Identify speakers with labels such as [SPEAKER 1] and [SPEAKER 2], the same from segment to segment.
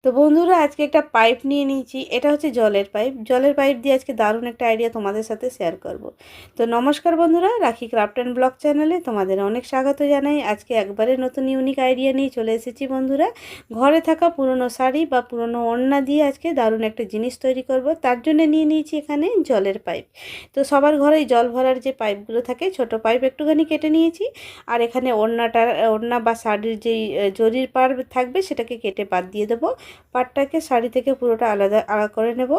[SPEAKER 1] তো বন্ধুরা আজকে একটা পাইপ নিয়ে নিয়েছি। এটা হচ্ছে জলের পাইপ দিয়ে আজকে দারুণ একটা আইডিয়া তোমাদের সাথে শেয়ার করব। তো নমস্কার বন্ধুরা, রাখি ক্রাফট অ্যান্ড ব্লগ চ্যানেলে তোমাদের অনেক স্বাগত জানাই। আজকে একবারে নতুন ইউনিক আইডিয়া নিয়ে চলে এসেছি বন্ধুরা। ঘরে থাকা পুরনো শাড়ি বা পুরনো ওড়না দিয়ে আজকে দারুণ একটা জিনিস তৈরি করব। তার জন্য নিয়ে নিয়েছি এখানে জলের পাইপ। তো সবার ঘরেই জল ভরার যে পাইপগুলো থাকে, ছোট পাইপ একটুখানি কেটে নিয়েছি। আর এখানে ওড়না বা শাড়ির যেই জরির পাড় থাকবে সেটাকে কেটে বাদ দিয়ে দেবো। পাটটাকে শাড়ি থেকে পুরোটা আলাদা করে নেব।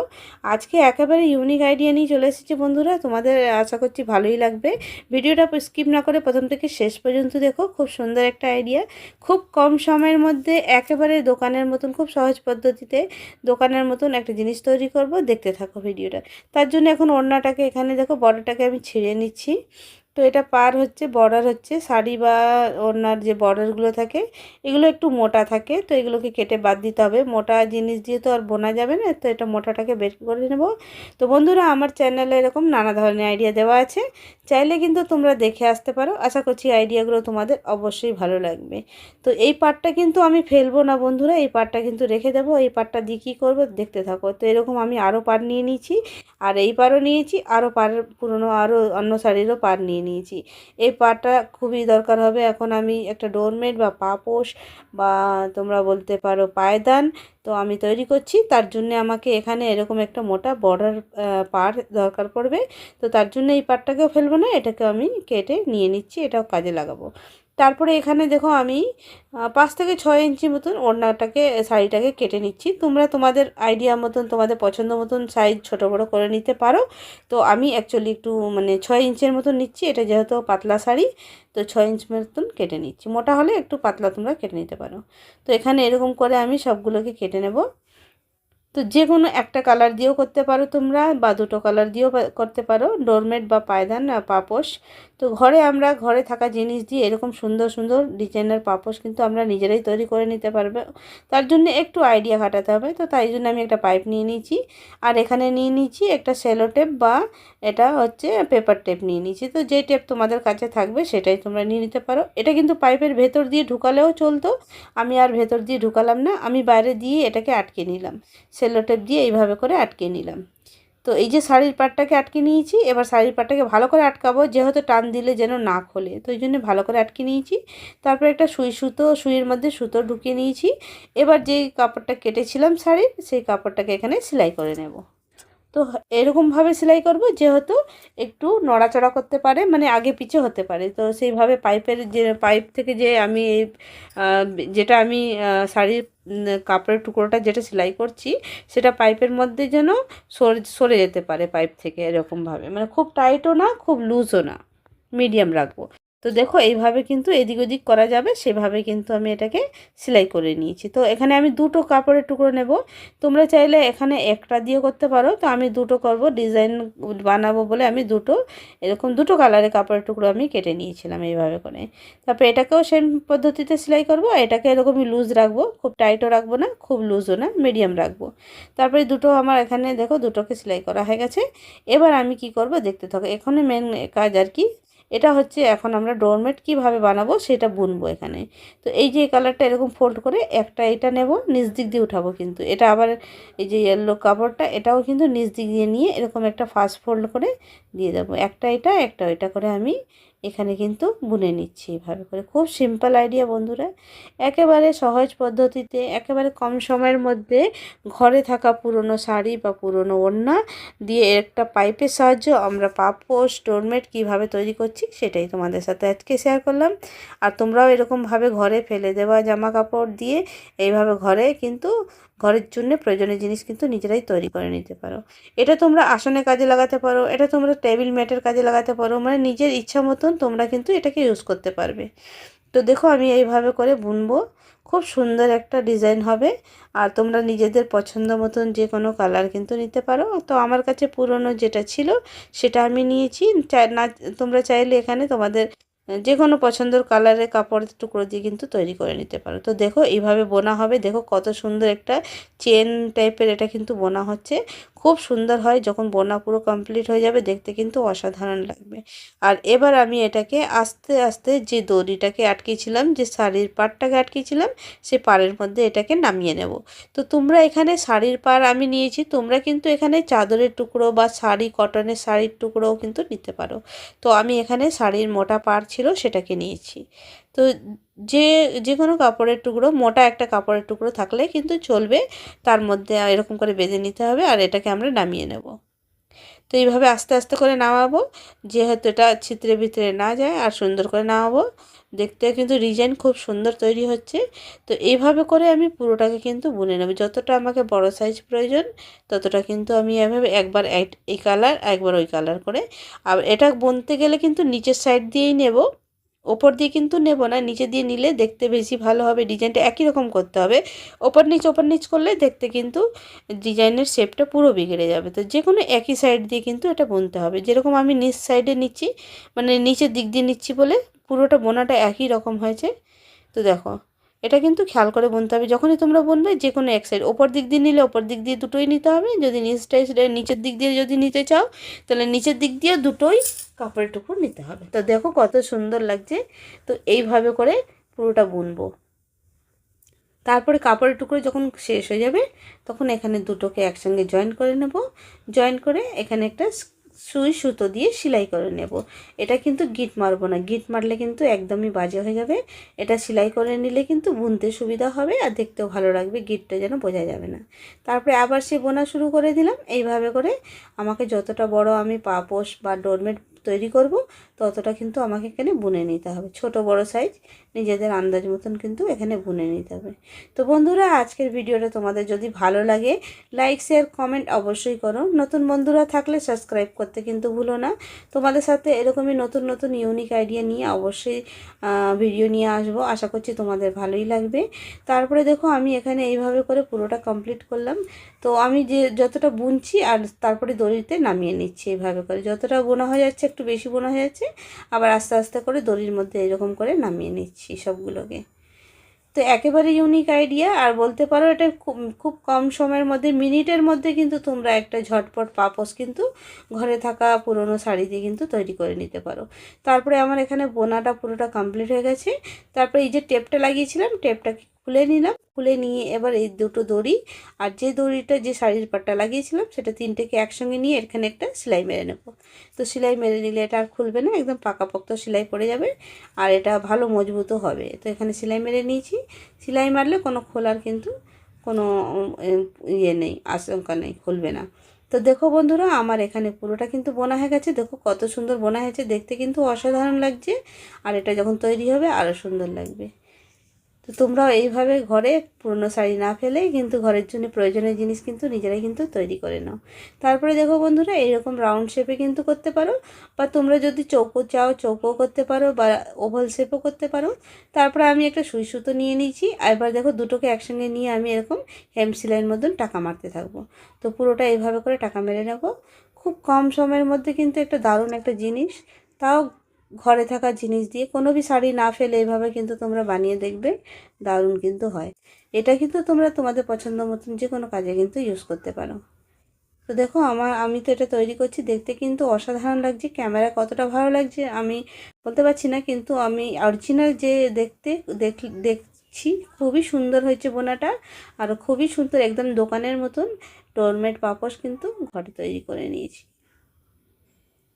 [SPEAKER 1] আজকে একেবারে ইউনিক আইডিয়া নিয়ে চলে এসেছি বন্ধুরা, তোমাদের আশা করছি ভালোই লাগবে। ভিডিওটা স্কিপ না করে প্রথম থেকে শেষ পর্যন্ত দেখো। খুব সুন্দর একটা আইডিয়া, খুব কম সময়ের মধ্যে একেবারে দোকানের মতন, খুব সহজ পদ্ধতিতে দোকানের মতন একটা জিনিস তৈরি করব। দেখতে থাকো ভিডিওটা। তার জন্য এখন ওড়নাটাকে এখানে দেখো বর্ডারটাকে আমি ছিঁড়ে নিচ্ছি। তো এটা বর্ডার হচ্ছে শাড়ি বা ওড়নার যে বর্ডারগুলো থাকে এগুলো একটু মোটা থাকে, তো এগুলোকে কেটে বাদ দিতে হবে। মোটা জিনিস দিয়ে তো আর বোনা যাবে না, তো এটা মোটাটাকে বের করে নেব। তো বন্ধুরা আমার চ্যানেলে এরকম নানা ধরনের আইডিয়া দেওয়া আছে, চাইলে কিন্তু তোমরা দেখে আসতে পারো। আশা করছি আইডিয়াগুলো তোমাদের অবশ্যই ভালো লাগবে। তো এই পার্টটা কিন্তু আমি ফেলবো না বন্ধুরা, এই পার্টটা কিন্তু রেখে দেবো। এই পার্টটা দিয়ে কী করবো দেখতে থাকো। তো এরকম আমি আরও পার্ট নিয়ে নিয়েছি, আর এই পারও নিয়েছি, আরও পুরনো আরও অন্য শাড়িরও পার নিয়ে নিয়েছি। এই পাটা খুবই দরকার হবে। এখন আমি একটা ডোরমেট বা পাপোশ বা তোমরা বলতে পারো পায়দান তো আমি তৈরি করছি। তার জন্য আমাকে এখানে এরকম একটা মোটা বর্ডার পার দরকার পড়বে। তো তার জন্য এই পাটটাকেও ফেলবো না, এটাকে আমি কেটে নিয়ে নিচ্ছি, এটাও কাজে লাগাবো। তারপরে এখানে দেখো আমি 5 থেকে 6 ইঞ্চি মতন শাড়িটাকে কেটে নিচ্ছি। তোমরা তোমাদের আইডিয়া মতন, তোমাদের পছন্দ মতন সাইজ ছোট বড় করে নিতে পারো। তো আমি অ্যাকচুয়ালি একটু 6 ইঞ্চের মতন নিচ্ছি, এটা যেহেতু পাতলা শাড়ি। তো 6 ইঞ্চ মতন কেটে নিচ্ছি, মোটা হলে একটু পাতলা তোমরা কেটে নিতে পারো। তো এখানে এরকম করে আমি সবগুলোকে কেটে নেব। তো যে কোনো একটা কালার দিয়েও করতে পারো তোমরা, বা দুটো কালার দিয়েও করতে পারো, ডোরমেট বা পায়দান পাপোশ। তো ঘরে থাকা জিনিস দিয়ে এরকম সুন্দর সুন্দর ডিজাইনের পাপোশ কিন্তু আমরা নিজেরাই তৈরি করে নিতে পারবে। তার জন্য একটু আইডিয়া খাটাতে হবে। তো তাই জন্য আমি একটা পাইপ নিয়ে নিয়েছি, আর এখানে নিয়ে নিয়েছি একটা সেলো টেপ বা এটা হচ্ছে পেপার টেপ নিয়ে নিয়েছি। তো যে টেপ তোমাদের কাছে থাকবে সেটাই তোমরা নিয়ে নিতে পারো। এটা কিন্তু পাইপের ভেতর দিয়ে ঢুকালেও চলতো, আমি আর ভেতর দিয়ে ঢুকালাম না, আমি বাইরে দিয়ে এটাকে আটকে নিলাম। সেলো টেপ দিয়ে এইভাবে করে আটকে নিলাম। তো এই যে শাড়ির পাটটাকে আটকে নিয়েছি, এবার শাড়ির পাটটাকে ভালো করে আটকাবো, যেহেতু টান দিলে যেন না খোলে, তো এই জন্য ভালো করে আটকে নিয়েছি। তারপর একটা সুইয়ের মধ্যে সুতো ঢুকিয়ে নিয়েছি। এবার যেই কাপড়টা কেটেছিলাম শাড়ির, সেই কাপড়টাকে এখানে সেলাই করে নেব। তো এরকমভাবে সেলাই করব যেহেতু একটু নড়াচড়া করতে পারে, মানে আগে পিছে হতে পারে। তো সেইভাবে পাইপ থেকে যে আমি যেটা আমি শাড়ির কাপড়ের টুকরোটা যেটা সেলাই করছি, সেটা পাইপের মধ্যে যেন সরে যেতে পারে পাইপ থেকে, এরকমভাবে, মানে খুব টাইটও না খুব লুজও না, মিডিয়াম রাখবো। তো দেখো এইভাবে কিন্তু এদিক ওদিক করা যাবে, সেভাবে কিন্তু আমি এটাকে সেলাই করে নিয়েছি। তো এখানে আমি দুটো কাপড়ের টুকরো নেব, তোমরা চাইলে এখানে একটা দিয়ে করতে পারো। তো আমি দুটো করব, ডিজাইন বানাবো বলে আমি এরকম দুটো কালারের কাপড়ের টুকরো আমি কেটে নিয়েছিলাম এইভাবে করে। তারপর এটাকেও সেম পদ্ধতিতে সেলাই করব। এটাকে এরকমই লুজ রাখবো, খুব টাইটও রাখবো না খুব লুজও না, মিডিয়াম রাখবো। তারপরে দুটো আমার এখানে দেখো দুটোকে সেলাই করা হয়ে গেছে। এবার আমি কি করব দেখতে থাকো। এখানে মেন কাজ আর কি, এটা হচ্ছে এখন আমরা ডোরমেট কিভাবে বানাবো সেটা বুনবো এখানে। তো এই যে কালারটা এরকম ফোল্ড করে একটা এটা নেব, নিচ দিক দিয়ে উঠাবো, কিন্তু এটা আবার এই যে ইয়েলো কাপড়টা এটাও কিন্তু নিচ দিক দিয়ে নিয়ে এরকম একটা ফার্স্ট ফোল্ড করে দিয়ে দেবো। একটা এটা করে আমি এখানে কিন্তু বুনে নিচ্ছি এইভাবে করে। খুব সিম্পল আইডিয়া বন্ধুরা, একেবারে সহজ পদ্ধতিতে, একেবারে কম সময়ের মধ্যে ঘরে থাকা পুরনো শাড়ি বা পুরনো ওড়না দিয়ে একটা পাইপের সাহায্য আমরা পাপোশ ডোরমেট কীভাবে তৈরি করছি সেটাই তোমাদের সাথে আজকে শেয়ার করলাম। আর তোমরাও এরকমভাবে ঘরে ফেলে দেওয়া জামা কাপড় দিয়ে এইভাবে ঘরের জন্য প্রয়োজনীয় জিনিস কিন্তু নিজেরাই তৈরি করে নিতে পারো। এটা তোমরা আসনে কাজে লাগাতে পারো, এটা তোমরা টেবিল ম্যাটের কাজে লাগাতে পারো, মানে নিজের ইচ্ছা মতন তোমরা কিন্তু এটাকে ইউজ করতে পারবে। তো দেখো আমি এইভাবে করে বুনবো, খুব সুন্দর একটা ডিজাইন হবে। আর তোমরা নিজেদের পছন্দ মতন যে কোনো কালার কিন্তু নিতে পারো। তো আমার কাছে পুরনো যেটা ছিল সেটা আমি নিয়েছি। তোমরা চাইলে এখানে তোমাদের যে কোনো পছন্দের কালারের কাপড়ের টুকরো দিয়ে কিন্তু তৈরি করে নিতে পারো। তো দেখো এইভাবে বোনা হবে, দেখো কত সুন্দর একটা চেন টাইপের এটা কিন্তু বোনা হচ্ছে। খুব সুন্দর হয়। যখন বোনা পুরো কমপ্লিট হয়ে যাবে দেখতে কিন্তু অসাধারণ লাগবে। আর এবার আমি এটাকে আস্তে আস্তে যে দড়িটাকে আটকেছিলাম, যে শাড়ির পাড়টাকে আটকেছিলাম, সে পাড়ের মধ্যে এটাকে নামিয়ে নেব। তো তোমরা এখানে শাড়ির পাড় আমি নিয়েছি, তোমরা কিন্তু এখানে চাদরের টুকরো বা শাড়ি, কটনের শাড়ির টুকরোও কিন্তু নিতে পারো। তো আমি এখানে শাড়ির মোটা পাড় ছিল সেটাকে নিয়েছি। তো যে যে কোনো কাপড়ের টুকরো, মোটা একটা কাপড়ের টুকরো থাকলে কিন্তু চলবে, তার মধ্যে এরকম করে বেঁধে নিতে হবে আর এটাকে আমরা নামিয়ে নেব। তো এইভাবে আস্তে আস্তে করে নামাবো, যেহেতু এটা ছিদ্রে ভিতরে না যায়, আর সুন্দর করে নামাবো। দেখতে কিন্তু ডিজাইন খুব সুন্দর তৈরি হচ্ছে। তো এইভাবে করে আমি পুরোটাকে কিন্তু বুনে নেব। যতটা আমাকে বড় সাইজ প্রয়োজন ততটা কিন্তু আমি এভাবে একবার এই কালার, একবার ওই কালার করে। আর এটা বুনতে গেলে কিন্তু নিচের সাইড দিয়েই নেব, ওপর দিয়ে কিন্তু নেব না। নিচে দিয়ে নিলে দেখতে বেশি ভালো হবে, ডিজাইনটা একই রকম করতে হবে। ওপর নিচ করলে দেখতে কিন্তু ডিজাইনের শেপটা পুরো বিগড়ে যাবে। তো যে কোনো একই সাইড দিয়ে কিন্তু এটা বুনতে হবে। যেরকম আমি নিচ সাইডে নিচ্ছি, মানে নিচের দিক দিয়ে নিচ্ছি বলে পুরোটা বোনাটা একই রকম হয়েছে। তো দেখো, এটা কিন্তু খেয়াল করে বুনতে হবে। যখনই তোমরা বুনবে যে কোনো এক সাইড, ওপর দিক দিয়ে নিলে ওপর দিক দিয়ে দুটোই নিতে হবে। যদি নিচের দিক দিয়ে যদি নিতে চাও, তাহলে নিচের দিক দিয়ে দুটোই কাপড়ের টুকরো নিতে হবে। তো দেখো কত সুন্দর লাগছে। তো এইভাবে করে পুরোটা বুনবো। তারপরে কাপড়ের টুকরো যখন শেষ হয়ে যাবে তখন এখানে দুটোকে একসঙ্গে জয়েন করে নেব। জয়েন করে এখানে একটা সুই সুতো দিয়ে সেলাই করে নেব। এটা কিন্তু গিট মারবো না, গিট মারলে কিন্তু একদমই বাজে হয়ে যাবে। এটা সেলাই করে নিলে কিন্তু বুনতে সুবিধা হবে আর দেখতেও ভালো লাগবে, গিটটা যেন বোঝা যাবে না। তারপরে আবার সে বোনা শুরু করে দিলাম। এইভাবে করে আমাকে যতটা বড় আমি পাপোশ বা ডোরমেট তৈরি করব ততটা কিন্তু আমাকে এখানে বুনে নিতে হবে। ছোট বড় সাইজ নিজেদের আন্দাজ মতন কিন্তু এখানে বুনে নিতে হবে। তো বন্ধুরা, আজকের ভিডিওটা তোমাদের যদি ভালো লাগে লাইক শেয়ার কমেন্ট অবশ্যই করো। নতুন বন্ধুরা থাকলে সাবস্ক্রাইব করতে কিন্তু ভুলো না। তোমাদের সাথে এরকমই নতুন নতুন ইউনিক আইডিয়া নিয়ে অবশ্যই ভিডিও নিয়ে আসবো। আশা করছি তোমাদের ভালোই লাগবে। তারপরে দেখো আমি এখানে এইভাবে করে পুরোটা কমপ্লিট করলাম। তো আমি যে যতটা বুনছি আর তারপরে দড়িতে নামিয়ে নিচ্ছি। এইভাবে করে যতটা বোনা হয়ে যাচ্ছে, একটু বেশি বোনা হয়ে যাচ্ছে, আবার আস্তে আস্তে করে দড়ির মধ্যে এরকম করে নামিয়ে নিচ্ছি সবগুলোকে। তো একেবারে ইউনিক আইডিয়া, আর বলতে পারো এটা খুব খুব কম সময়ের মধ্যে, মিনিটের মধ্যে কিন্তু তোমরা একটা ঝটপট পাপোশ কিন্তু ঘরে থাকা পুরনো শাড়ি দিয়ে কিন্তু তৈরি করে নিতে পারো। তারপরে আমার এখানে বোনাটা পুরোটা কমপ্লিট হয়ে গেছে। তারপরে এই যে টেপটা লাগিয়েছিলাম, টেপটাকে খুলে নিলাম। খুলে নিয়ে এবার এই দুটো দড়ি আর যে দড়িটা যে শাড়ির পাটটা লাগিয়েছিলাম সেটা তিনটেকে একসঙ্গে নিয়ে এখানে একটা সেলাই মেরে নেব। তো সেলাই মেরে নিলে এটা আর খুলবে না, একদম পাকাপোক্ত সেলাই পড়ে যাবে আর এটা ভালো মজবুতও হবে। তো এখানে সেলাই মেরে নিয়েছি। সেলাই মারলে কোনো খোলার কিন্তু কোনো ইয়ে নেই, আশঙ্কা নেই, খুলবে না। তো দেখো বন্ধুরা, আমার এখানে পুরোটা কিন্তু বোনা হয়ে গেছে। দেখো কত সুন্দর বোনা হয়েছে, দেখতে কিন্তু অসাধারণ লাগছে। আর এটা যখন তৈরি হবে আরও সুন্দর লাগবে। তো তোমরাও এইভাবে ঘরে পুরনো শাড়ি না ফেলে কিন্তু ঘরের জন্য প্রয়োজনীয় জিনিস কিন্তু নিজেরাই কিন্তু তৈরি করে নাও। তারপরে দেখো বন্ধুরা, এইরকম রাউন্ড শেপে কিন্তু করতে পারো, বা তোমরা যদি চৌকো চাও চৌকোও করতে পারো, বা ওভাল শেপও করতে পারো। তারপরে আমি একটা সুই সুতো নিয়ে নিয়েছি। এবার দেখো দুটোকে একসঙ্গে নিয়ে আমি এরকম হেম সেলাইয়ের মতন টাকা মারতে থাকবো। তো পুরোটা এইভাবে করে টাকা মেরে নেবো। খুব কম সময়ের মধ্যে কিন্তু একটা দারুণ একটা জিনিস, তাও ঘরে থাকা জিনিস দিয়ে, কোনো ভি শাড়ি না ফেলে এভাবে কিন্তু তোমরা বানিয়ে দেখবে, দারুণ কিন্তু হয়। এটা কিন্তু তোমরা তোমাদের পছন্দ মতন যে কোনো কাজে কিন্তু ইউজ করতে পারো। তো দেখো আমি তো এটা তৈরি করছি, দেখতে কিন্তু অসাধারণ লাগছে। ক্যামেরা কতটা ভালো লাগছে আমি বলতে পারছি না, কিন্তু আমি অরিজিনাল যে দেখছি খুবই সুন্দর হয়েছে বোনাটা। আর খুবই সুন্দর, একদম দোকানের মতন ডোরমেট পাপোশ কিন্তু ঘরে তৈরি করে নিয়েছি।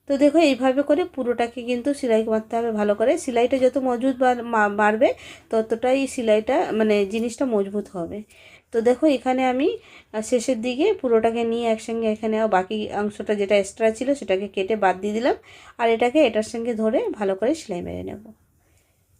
[SPEAKER 1] তো দেখো এইভাবে করে পুরোটাকে কিন্তু সেলাই মারতে হবে ভালো করে। সেলাইটা যত মজবুত বাড়বে ততটাই সেলাইটা মানে জিনিসটা মজবুত হবে। তো দেখো এখানে আমি শেষের দিকে পুরোটাকে নিয়ে একসঙ্গে এখানে বাকি অংশটা যেটা এক্সট্রা ছিল সেটাকে কেটে বাদ দিয়ে দিলাম। আর এটাকে এটার সঙ্গে ধরে ভালো করে সেলাই মেরে নেব।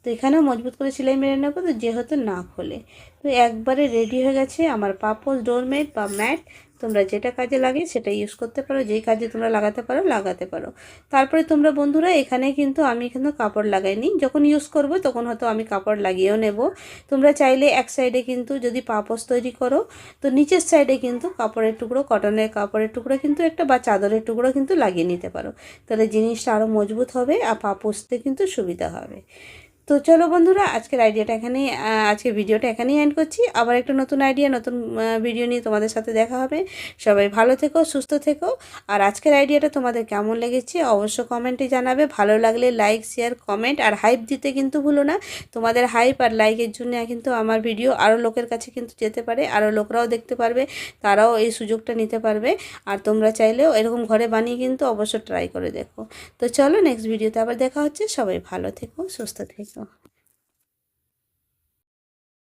[SPEAKER 1] তো এখানেও মজবুত করে সেলাই মেরে নেবো, তো যেহেতু না খোলে। তো একবারে রেডি হয়ে গেছে আমার পাপোশ, ডোরমেট বা ম্যাট। তোমরা যেটা কাজে লাগে সেটা ইউজ করতে পারো, যেই কাজে তোমরা লাগাতে পারো। তারপরে তোমরা বন্ধুরা, এখানে কিন্তু আমি কিন্তু কাপড় লাগাইনি, যখন ইউজ করব তখন হয়তো আমি কাপড় লাগিয়েও নেব। তোমরা চাইলে এক সাইডে কিন্তু যদি পাপোশ তৈরি করো তো নিচের সাইডে কিন্তু কাপড়ের টুকরো, কটনের কাপড়ের টুকরো কিন্তু একটা, বা চাদরের টুকরো কিন্তু লাগিয়ে নিতে পারো। তাহলে জিনিসটা আরও মজবুত হবে আর পাপোশতে কিন্তু সুবিধা হবে। তো চলো বন্ধুরা, আজকের আইডিয়াটা এখানেই আজকের ভিডিওটা এখানেই এন্ড করছি। আবার একটা নতুন আইডিয়া নতুন ভিডিও নিয়ে তোমাদের সাথে দেখা হবে। সবাই ভালো থেকো, সুস্থ থেকো। আর আজকের আইডিয়াটা তোমাদের কেমন লেগেছে অবশ্য কমেন্টে জানাবে। ভালো লাগলে লাইক, শেয়ার, কমেন্ট আর হাইপ দিতে কিন্তু ভুলো না। তোমাদের হাইপ আর লাইকের জন্য কিন্তু আমার ভিডিও আরও লোকের কাছে কিন্তু যেতে পারে, আরও লোকরাও দেখতে পারবে, তারাও এই সুযোগটা নিতে পারবে। আর তোমরা চাইলেও এরকম ঘরে বানিয়ে কিন্তু অবশ্য ট্রাই করে দেখো। তো চলো নেক্সট ভিডিওতে আবার দেখা হচ্ছে। সবাই ভালো থেকো, সুস্থ থেকো।